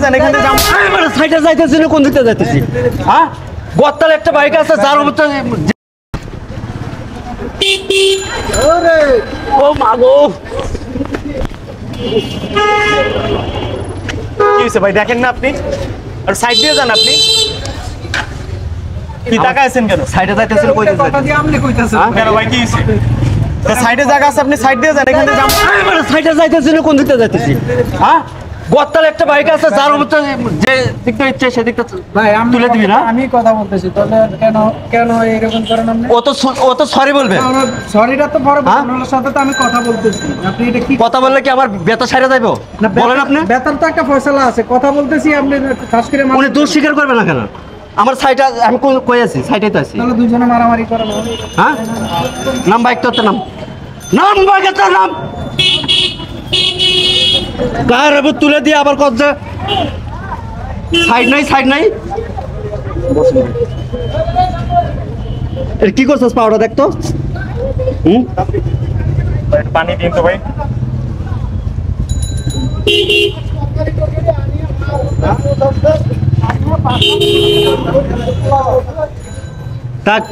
এখানে যাও সাইডে যাইতেছি না কোন দিকে যাইতেছি হ্যাঁ গতকাল একটা বাইক আছে যার উপর ও মাগো কি হইছে ভাই দেখেন না আপনি আর সাইড দিয়ে যান আপনি কি টাকা আছেন কেন সাইডে যাইতেছেন কই কথা দিয়ে আপনি কইতাছেন কেন ভাই কি হইছে সাইডে জায়গা আছে আপনি সাইড দিয়ে যান এখানে যাও সাইডে যাইতেছি না কোন দিকে যাইতেছি হ্যাঁ গতকাল একটা বাইক আছে যার উপর যে দিকটা ইচ্ছে সেদিকটা ভাই আমি তুলে দিবি না আমি কথা বলতেছি তাহলে কেন কেন এরকম করেন আপনি ও তো সরি বলবে সরিটা তো বড় আপনার সাথে তো আমি কথা বলতেছি আপনি এটা কি কথা বললে কি আমার বেতন ছাইরা যাইবো বলেন আপনি বেতন তো একটা ফয়সালা আছে কথা বলতেছি আপনি খাস করে উনি দোষ স্বীকার করবে না কেন আমার সাইডে আমি কই আছি সাইডেই তো আছি তাহলে দুইজনে মারামারি করেন হ্যাঁ নাম বাইক তো নাম বাইক তো নাম কার আবার তুলে দিয়ে আবার কত সাইড নাই এর কি করছস পাউডার দেখ তো পানি দিন তো ভাই tak